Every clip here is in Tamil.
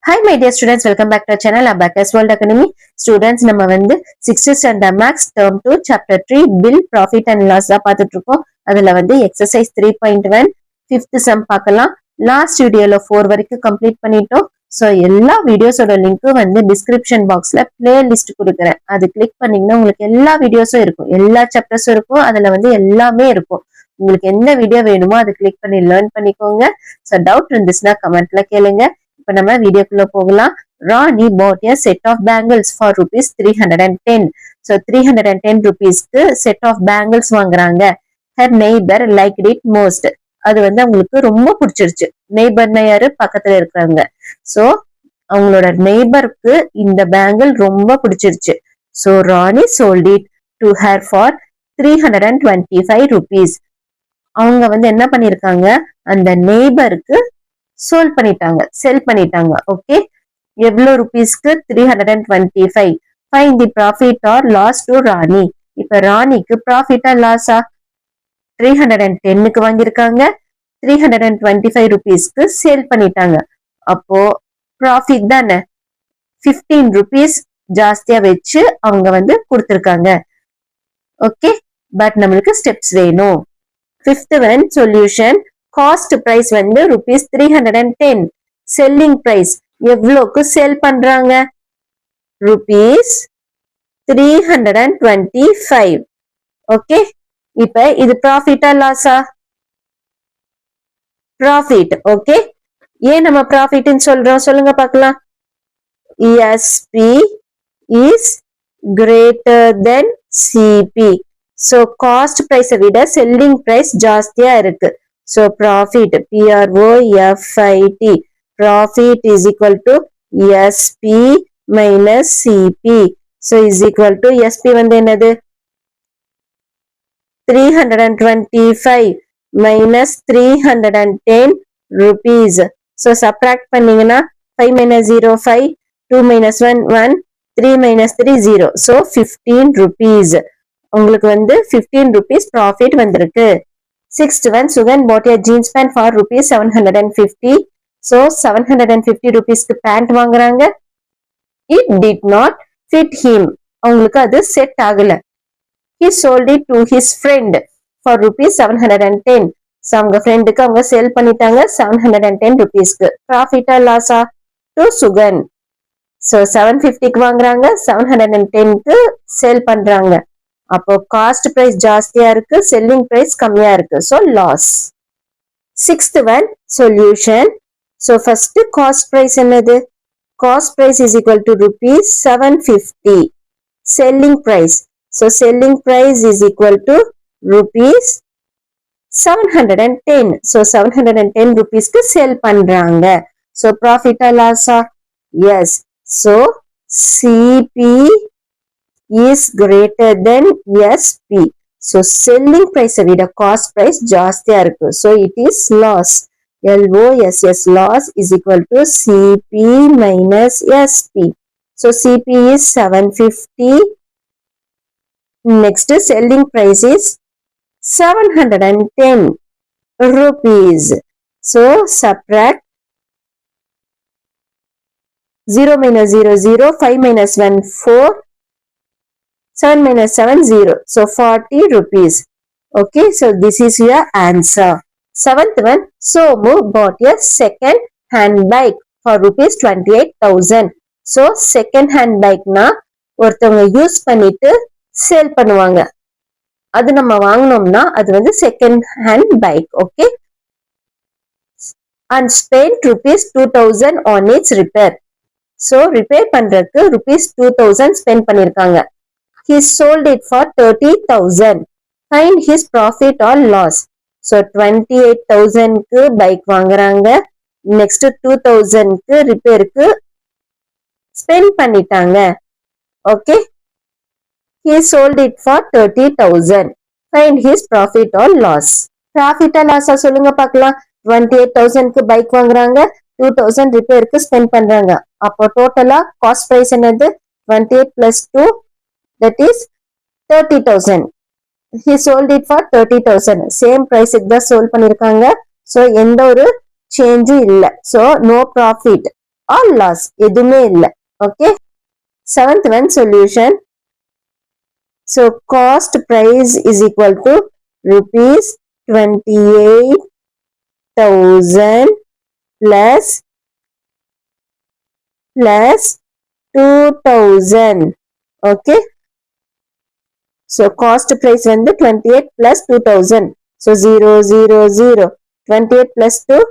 Hi my dear students, welcome back to our channel Abacus World Academy. Students, நம்ம வந்து 6th standard max term 2 chapter 3 bill profit and loss தான் பார்த்துட்டு இருக்கோம். அதுல வந்து exercise 3.1 5th sum பார்க்கலாம். லாஸ்ட் வீடியோல 4 வரைக்கும் கம்ப்ளீட் பண்ணிட்டோம். ஸோ எல்லா வீடியோஸோட லிங்க்கும் வந்து டிஸ்கிரிப்ஷன் பாக்ஸ்ல பிளேலிஸ்ட் கொடுக்குறேன். அது கிளிக் பண்ணீங்கன்னா உங்களுக்கு எல்லா வீடியோஸும் இருக்கும், எல்லா சாப்டர்ஸும் இருக்கும், அதுல வந்து எல்லாமே இருக்கும். உங்களுக்கு எந்த வீடியோ வேணுமோ அதை கிளிக் பண்ணி லேர்ன் பண்ணிக்கோங்க. ஸோ டவுட் இருந்துச்சுன்னா கமெண்ட்ல கேளுங்க. இப்ப நம்ம வீடியோக்குள்ள போகலாம். ராணி bought a set of bangles for rupees 310. So 310 rupeesக்கு set of bangles வாங்குறாங்க. Her neighbor liked it most. அது வந்து அவங்களுக்கு ரொம்ப பிடிச்சிருச்சு. நெய்பர்னா யாரு? பக்கத்துல இருக்கிறாங்க. சோ அவங்களோட நெய்பருக்கு இந்த பேங்கிள் ரொம்ப பிடிச்சிருச்சு. So Rani sold it to her for 325 rupees. அவங்க வந்து என்ன பண்ணிருக்காங்க, அந்த நெய்பருக்கு செல் பண்ணிட்டாங்க. ஓகே, எவ்வளவு ருபீஸ்க்கு? 325. Find the profit or loss to Rani. இப்ப ராணிக்கு ப்ராஃபிட்டா லாஸா? 310க்கு வாங்கியிருக்காங்க, 325 ருபீஸ்க்கு சேல் பண்ணிட்டாங்க. அப்போ ப்ராஃபிட் தானே, 15 ருபீஸ் ஜாஸ்தியா வச்சு அவங்க வந்து கொடுத்திருக்காங்க. ஓகே, பட் நம்மளுக்கு ஸ்டெப்ஸ் வேணும். 5th one solution. Cost price வந்து rupees 310. செல்லிங் பிரைஸ் எவ்வளவுக்கு சேல் பண்றாங்க? rupees 325. ஓகே, இப்ப இது ப்ராஃபிட்டா லாஸா? ப்ராஃபிட். ஓகே, ஏன் நம்ம ப்ராஃபிட்னு சொல்றோம் சொல்லுங்க பார்க்கலாம். SP is greater than CP. So cost பிரைஸை விட செல்லிங் பிரைஸ் ஜாஸ்தியா இருக்கு. So profit, PROFIT, profit is equal to SP minus CP. So is equal to SP வந்து என்னது? 325 minus 310 rupees. So subtract பண்ணீங்கன்னா 5 minus 0 5, 2 minus 1 1, 3 minus 3 0. So 15 rupees. உங்களுக்கு வந்து 15 rupees profit வந்திருக்கு. 6th one, Sugan bought a jeans pant for rupees 750. So 750 rupeesக்கு pant வாங்குறாங்க. It did not fit him. அவங்களுக்கு அது செட் ஆகல. He sold it to his friend for rupees 710. So அவங்க ஃப்ரெண்டுக்கு அவங்க சேல் பண்ணிட்டாங்க 710 rupeesக்கு. ப்ராஃபிட்டா லாஸா? டு சுகன். So 750க்கு வாங்குறாங்க, 710க்கு சேல் பண்றாங்க. அப்போ காஸ்ட் பிரைஸ் ஜாஸ்தியா இருக்கு, செல்லிங் பிரைஸ் கம்மியா இருக்கு. So loss. 6th one solution. So first cost price என்னது? Cost price is equal to rupees 750. Selling price. So selling price is equal to rupees 710. So 710 rupeesக்கு சேல் பண்றாங்க. சோ ப்ராஃபிட்டா லாஸா? Yes. So CP is greater than SP. So selling price விட cost price ஜாஸ்தியா இருக்கு. So it is loss. LOSS loss is equal to CP minus SP. So CP is 750. Next selling price is 710 rupees. So subtract 0 minus 0 0, 5 minus 1 4, 7 minus 7 0. So 40 rupees. Okay, so this is your answer. 7th one, Somu bought a second hand bike for rupees 28,000. So second hand bike na ஒருத்தவங்க யூஸ் பண்ணிட்டு சேல் பண்ணுவாங்க. அது நம்ம வாங்கணும்னா அது வந்து second hand bike. Okay, and spent rupees 2000 on its repair. So repair பண்றதுக்கு rupees 2000 spend பண்ணிருக்காங்க. He sold it for 30,000. Find his profit or loss. So 28,000க்கு பைக் வாங்குறாங்க. நெக்ஸ்ட் 2000க்கு ரிப்பேருக்கு ஸ்பெண்ட் பண்ணிட்டாங்க. Okay, he sold it for 30,000. Find his profit or loss. Profit or loss சொல்லுங்க பார்க்கலாம். 28,000க்கு பைக் வாங்குறாங்க, 2000 ரிப்பேருக்கு ஸ்பெண்ட் பண்றாங்க. அப்போ டோட்டலா காஸ்ட் பிரைஸ் என்னது? 28 plus 2, that is 30,000. He sold it for 30,000. Same price க்கு தான் sold பண்ணிருக்காங்க. So எந்த ஒரு சேஞ்சும் இல்ல. So no profit or loss. எதுவுமே இல்ல. Okay. Seventh one solution. So cost price is equal to rupees 28,000 plus 2,000. Okay. So cost price வந்து 28 plus 2,000. So 0, 0, 0. 28 plus 2,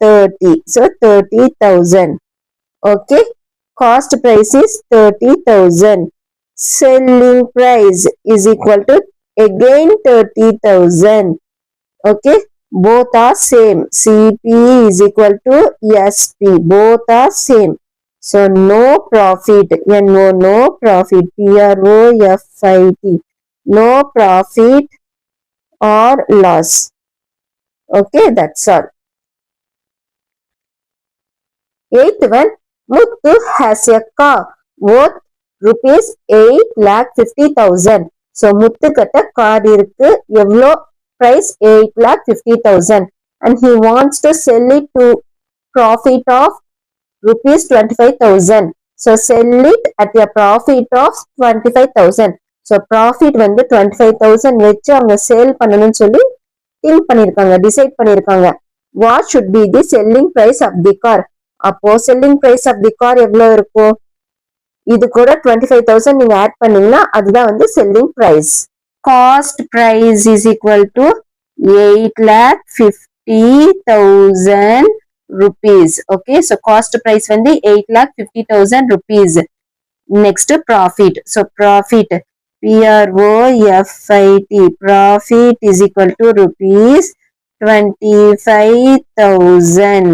30. So 30,000. Okay. Cost price is 30,000. Selling price is equal to again 30,000. Okay. Both are same. CP is equal to SP. Both are same. So no profit. No profit. PROFIT. No profit or loss. Okay, that's all. Eighth one, Muthu has a car worth rupees 8,50,000. So Muthu கிட்ட கார் இருக்கு, எவ்வளோ price 8,50,000 and he wants to sell it to profit of rupees 25,000. So sell it at a profit of 25,000. So profit வந்து 25,000 வச்சு அவங்க சேல் பண்ணணும்னு சொல்லி திங்க் பண்ணிருக்காங்க, டிசைட் பண்ணிருக்காங்க. What should be the selling price of the car? அப்போ selling price of the car எவ்வளவு இருக்கும்? இது கூட 25,000 நீங்க ஆட் பண்ணீங்கன்னா அதுதான் வந்து selling price. Cost price is equal to 8,50,000 rupees. Okay, so cost price வந்து 8,50,000 rupees. Next profit. So profit, PROFIT, profit is equal to rupees 25,000.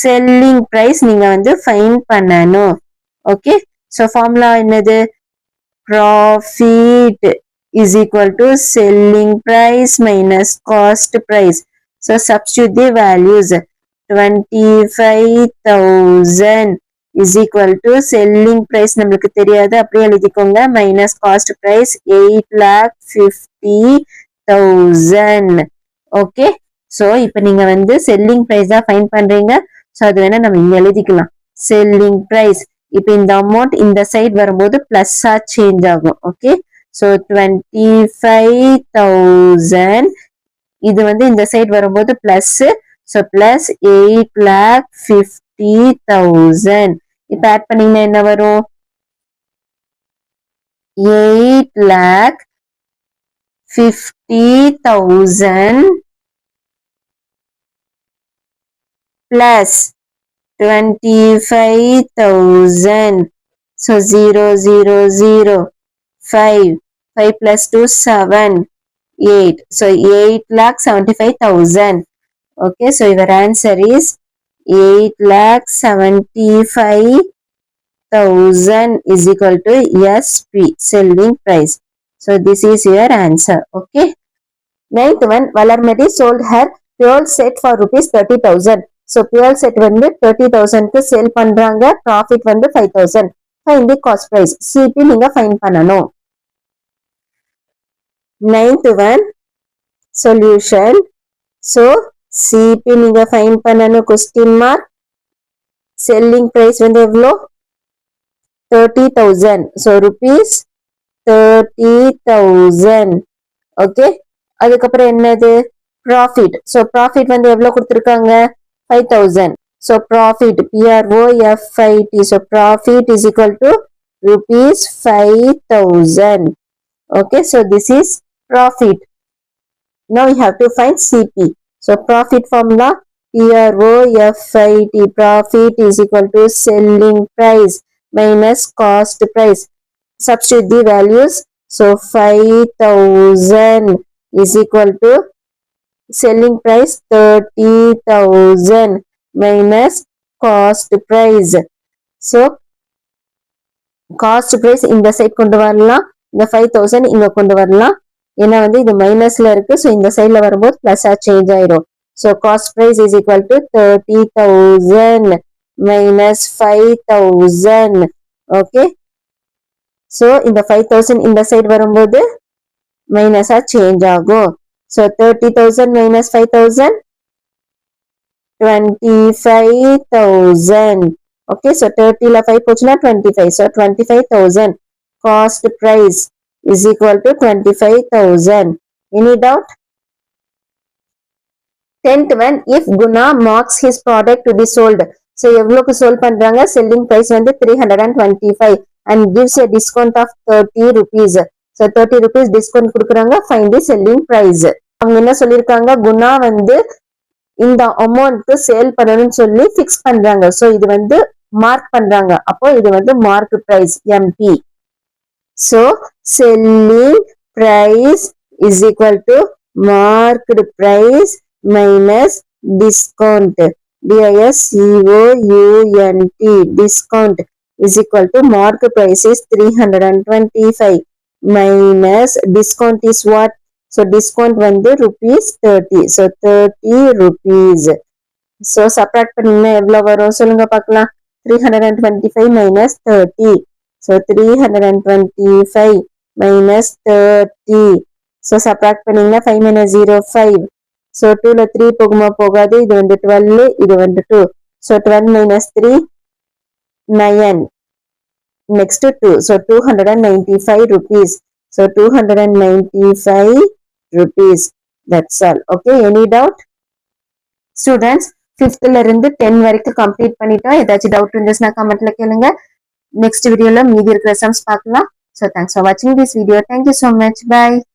Selling price நீங்க வந்து find பண்ணணும். Okay, so formula என்னது? Profit is equal to selling price minus cost price. So substitute the values. 25,000 is equal to selling price நம்மளுக்கு தெரியாது, அப்படியே எழுதிக்கோங்க, minus cost price 8,50,000. Okay, so இப்போ நீங்க வந்து selling price தான் find பண்றீங்க. So அது வேணா நம்ம இங்க எழுதிக்கலாம், selling price. இப்போ இந்த அமௌண்ட் இந்த சைடு வரும்போது பிளஸ்ஸா சேஞ்ச் ஆகும். ஓகே, ஸோ 25,000 இது வந்து இந்த சைடு வரும்போது பிளஸ், ஸோ பிளஸ் 8,50,000. இப்போ ஆட் பண்ணீங்கன்னா என்ன வரும்? 8,50,000 plus 25,000. So 0, 0, 0, 5. 5 plus 2, 7, 8. So 8,75,000. Okay, so your answer is 8,75,000 is equal to SP, selling price. So this is your answer. Okay. Ninth one, Valarmadi sold her fuel set for rupees 30,000. So fuel set வந்து 30,000 க்கு சேல் பண்றாங்க, profit வந்து 5,000. Find the cost price. CP நீங்க ஃபைண்ட் பண்ணணும். Ninth one, solution. So CP நீங்க ஃபைண்ட் பண்ணணும். question mark. Selling price வந்து எவ்வளோ? 30,000. So rupees 30,000. Okay. அதுக்கப்புறம் என்னது? Profit. So profit வந்து எவ்வளோ கொடுத்திருக்காங்க? 5,000. So profit, PROFIT. So profit is equal to rupees 5,000. Okay, so this is profit. Now we have to find CP. So profit formula, PROFIT. Profit is equal to selling price minus cost price. Substitute the values. So 5,000 is equal to selling price 30,000 minus cost price. So cost price இந்த சைடு கொண்டு வரலாம், இந்த 5,000 இங்க கொண்டு வரலாம், ஏன்னா வந்து இது மைனஸ்ல இருக்கு. ஸோ இந்த சைட்ல வரும்போது பிளஸ்ஸா சேஞ்ச் ஆயிடும். So cost price is equal to 30,000 minus 5,000. Okay, so இந்த 5,000 இந்த சைடு வரும்போது மைனஸா சேஞ்ச் ஆகும். So 30,000 minus 5,000, 25,000. Okay, so 30 la 5 போச்சுனா 25. So 25,000 cost price is equal to 25,000. Any doubt? 10th one, if Guna marks his product to be sold. So எவ்வளவுக்கு sold பண்றாங்க? Selling price வந்து 325 and gives a discount of 30 rupees. So 30 rupees discount கொடுக்குறாங்க. Find the selling price. அவங்க என்ன சொல்லிருக்காங்க? குணா வந்து இந்த அமௌண்ட்க்கு சேல் பண்ணணும்னு சொல்லி ஃபிக்ஸ் பண்றாங்க. சோ இது வந்து மார்க் பண்றாங்க. அப்போ இது வந்து mark price MP. So selling price is equal to marked price minus discount. DISCOUNT discount is equal to mark price is 325 minus discount is what? So discount வந்து rupees 30. So 30 rupees. So subtract பண்ணீங்கன்னா எவ்வளவு வரும் சொல்லுங்க பார்க்கலாம். 325 minus 30. So 325 minus 30. So subtract பண்ணீங்கன்னா 5 minus 0 5. So 2 ல 3 போகுமா போகாது. இது வந்து 12, இது வந்து 2. So 12 minus 3 9. Next 2. So 295 rupees. So 295 rupees. That's all. Okay, any doubt? Students, 5th ல இருந்து 10 வரைக்கும் கம்ப்ளீட் பண்ணிட்டோம். ஏதாச்சும் டவுட் இருந்துச்சுன்னா கமெண்ட்ல கேளுங்க. நெக்ஸ்ட் வீடியோல மீதி இருக்கிற சம்ஸ் பார்க்கலாம். So thanks for watching this video. Thank you so much. Bye.